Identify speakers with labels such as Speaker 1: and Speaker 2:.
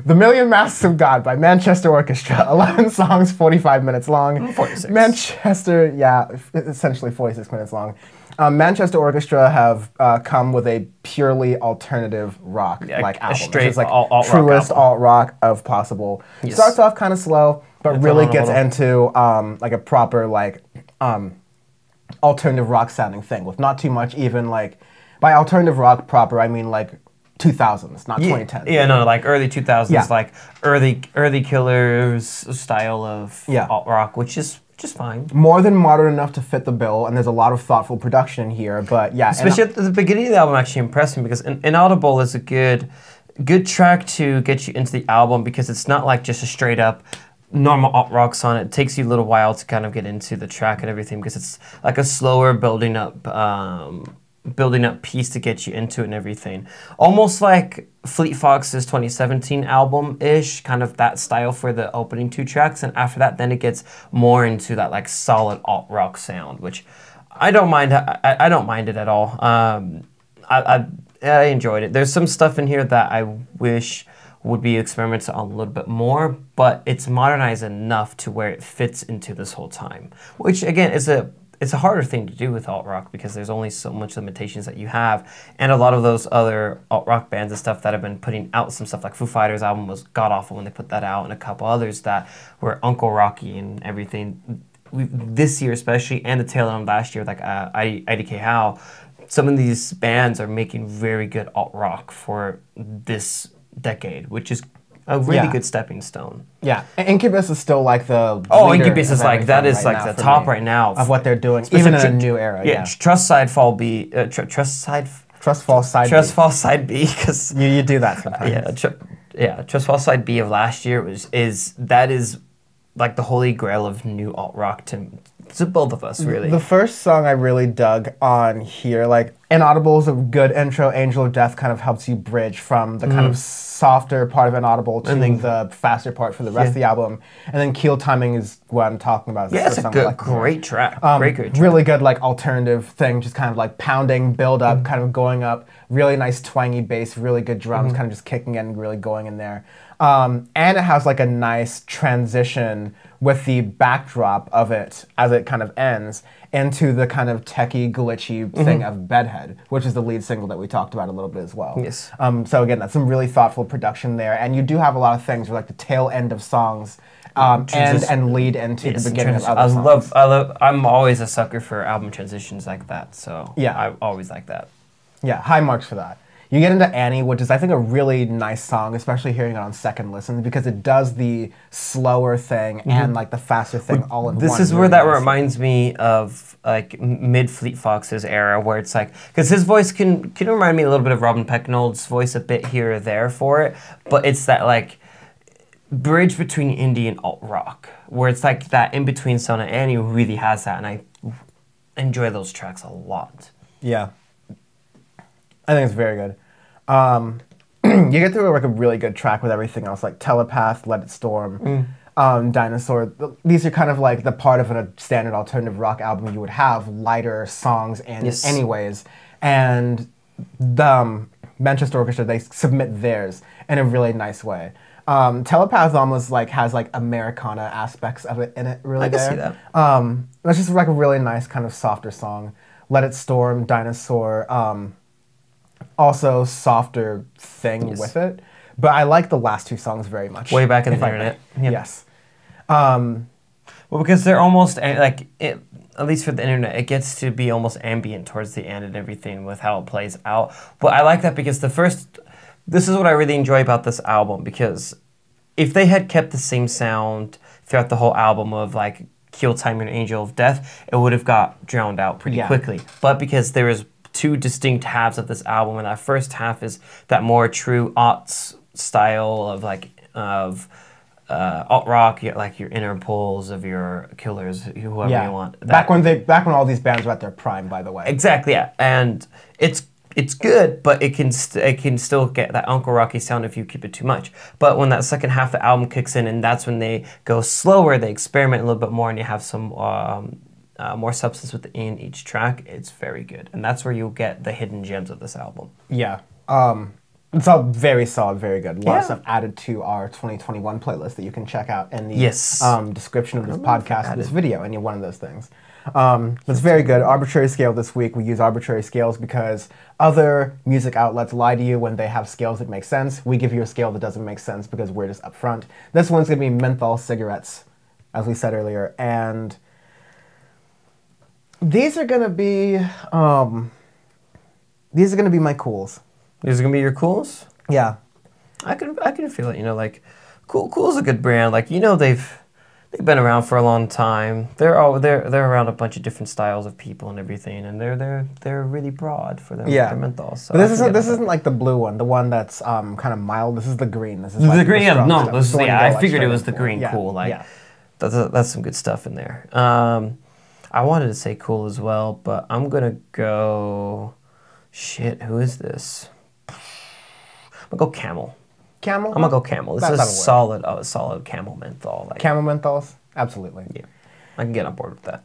Speaker 1: The Million Masks of God by Manchester Orchestra. 11 songs, 45 minutes long.
Speaker 2: 46.
Speaker 1: Manchester, yeah, essentially 46 minutes long. Manchester Orchestra have come with a purely alternative rock like album.
Speaker 2: Straight
Speaker 1: It's like
Speaker 2: alt-rock
Speaker 1: truest
Speaker 2: album.
Speaker 1: alt rock of possible.
Speaker 2: Yes.
Speaker 1: Starts off kind of slow, but
Speaker 2: It's
Speaker 1: really
Speaker 2: on a
Speaker 1: gets
Speaker 2: little-
Speaker 1: into like a proper like alternative rock sounding thing with not too much even like by alternative rock proper I mean like 2000s, not 2010s.
Speaker 2: Yeah, no, like early 2000s,
Speaker 1: Yeah.
Speaker 2: like early Killers style of alt rock, which is just fine.
Speaker 1: More than modern enough to fit the bill, and there's a lot of thoughtful production here. But yeah,
Speaker 2: Especially at the beginning of the album, actually impressed me because Inaudible is a good track to get you into the album because it's not like just a straight up normal alt rock song. It takes you a little while to kind of get into the track and everything because it's like a slower building up piece to get you into it and everything. Almost like Fleet Fox's 2017 album-ish, kind of that style for the opening 2 tracks. And after that, then it gets more into that like solid alt-rock sound, which I don't mind. I don't mind it at all. I enjoyed it. There's some stuff in here that I wish would be experimented on a little bit more, but it's modernized enough to where it fits into this whole time, which again is it's a harder thing to do with alt-rock because there's only so much limitations that you have. And a lot of those other alt-rock bands and stuff that have been putting out some stuff like Foo Fighters' album was god-awful when they put that out, and a couple others that were Uncle Rocky and everything. This year especially, and the tail end of last year, like IDK How, some of these bands are making very good alt-rock for this decade, which is a really good stepping stone.
Speaker 1: Yeah, Incubus is still like the
Speaker 2: Incubus is like that is like the top right now
Speaker 1: of what they're doing,
Speaker 2: especially
Speaker 1: even in a new era.
Speaker 2: Yeah, Trust Fall Side B because
Speaker 1: you do that sometimes.
Speaker 2: Trust Fall Side B of last year is like the holy grail of new alt rock to both of us really.
Speaker 1: The first song I really dug on here, like Inaudible is a good intro. Angel of Death kind of helps you bridge from the kind of softer part of Inaudible to the faster part for the rest of the album. And then Keel Timing is what I'm talking about.
Speaker 2: Yeah, it's a good, great track. Great track.
Speaker 1: Really good like alternative thing, just kind of like pounding, build up, kind of going up. Really nice twangy bass, really good drums, kind of just kicking in, really going in there. And it has like a nice transition with the backdrop of it as it kind of ends into the kind of techie, glitchy thing of Bedhead, which is the lead single that we talked about a little bit as well.
Speaker 2: Yes.
Speaker 1: So again, that's some really thoughtful production there, and you do have a lot of things where like the tail end of songs and lead into the beginning of other songs.
Speaker 2: I'm always a sucker for album transitions like that, so
Speaker 1: yeah,
Speaker 2: I always like that.
Speaker 1: Yeah, high marks for that. You get into Annie, which is, I think, a really nice song, especially hearing it on second listen, because it does the slower thing and like the faster thing all in one.
Speaker 2: This is where that reminds me of like mid Fleet Foxes era, where it's like, because his voice can remind me a little bit of Robin Pecknold's voice a bit here or there for it, but it's that like bridge between indie and alt rock, where it's like that in between sound, and Annie really has that, and I enjoy those tracks a lot.
Speaker 1: Yeah. I think it's very good. You get through like a really good track with everything else, like Telepath, Let It Storm, Dinosaur. These are kind of like the part of a standard alternative rock album you would have lighter songs in anyways. And the Manchester Orchestra, they submit theirs in a really nice way. Telepath almost like has like Americana aspects of it in it really there. I can see that. It's just like a really nice kind of softer song. Let It Storm, Dinosaur, also softer thing with it. But I like the last 2 songs very much.
Speaker 2: Way back in the internet.
Speaker 1: Yep. Yes.
Speaker 2: Well, because they're almost like, at least for the internet, it gets to be almost ambient towards the end and everything with how it plays out. But I like that because this is what I really enjoy about this album, because if they had kept the same sound throughout the whole album of like Keel Time and Angel of Death, it would have got drowned out pretty quickly. But because there is 2 distinct halves of this album, and that first half is that more true aughts style of like alt rock, like your Interpols, of your Killers, whoever you want.
Speaker 1: Back when all these bands were at their prime, by the way.
Speaker 2: Exactly, yeah, and it's good, but it can still get that Uncle Rocky sound if you keep it too much. But when that second half of the album kicks in, and that's when they go slower, they experiment a little bit more, and you have some more substance within each track, it's very good. And that's where you'll get the hidden gems of this album.
Speaker 1: Yeah. It's all very solid, very good. A lot of
Speaker 2: Yeah.
Speaker 1: stuff added to our 2021 playlist that you can check out in the
Speaker 2: Yes.
Speaker 1: description of this
Speaker 2: don't know if I
Speaker 1: podcast, this
Speaker 2: added.
Speaker 1: video, any one of those things. It's very good. Arbitrary scale this week. We use arbitrary scales because other music outlets lie to you when they have scales that make sense. We give you a scale that doesn't make sense because we're just upfront. This one's going to be menthol cigarettes, as we said earlier. And these are going to be my cools.
Speaker 2: These are gonna be your cools.
Speaker 1: Yeah.
Speaker 2: I can feel it. You know, like Cool's a good brand. Like they've been around for a long time. They're around a bunch of different styles of people and everything, and they're really broad for their menthol. So
Speaker 1: but this isn't like the blue one, the one that's kind of mild. This is the green. This is
Speaker 2: the
Speaker 1: like
Speaker 2: green.
Speaker 1: strong
Speaker 2: No,
Speaker 1: stuff.
Speaker 2: this is,
Speaker 1: the one you
Speaker 2: yeah.
Speaker 1: go,
Speaker 2: I
Speaker 1: like,
Speaker 2: figured it
Speaker 1: straight
Speaker 2: was
Speaker 1: in
Speaker 2: the
Speaker 1: for.
Speaker 2: green
Speaker 1: Yeah.
Speaker 2: Cool. Like
Speaker 1: yeah.
Speaker 2: that's some good stuff in there. I wanted to say Cool as well, but I'm gonna go. Shit, who is this? I'm gonna go Camel.
Speaker 1: Camel.
Speaker 2: I'm gonna go Camel. This
Speaker 1: That'll
Speaker 2: is
Speaker 1: work.
Speaker 2: solid Camel menthol. Like,
Speaker 1: Camel menthols. Absolutely.
Speaker 2: yeah, I can get on board with that.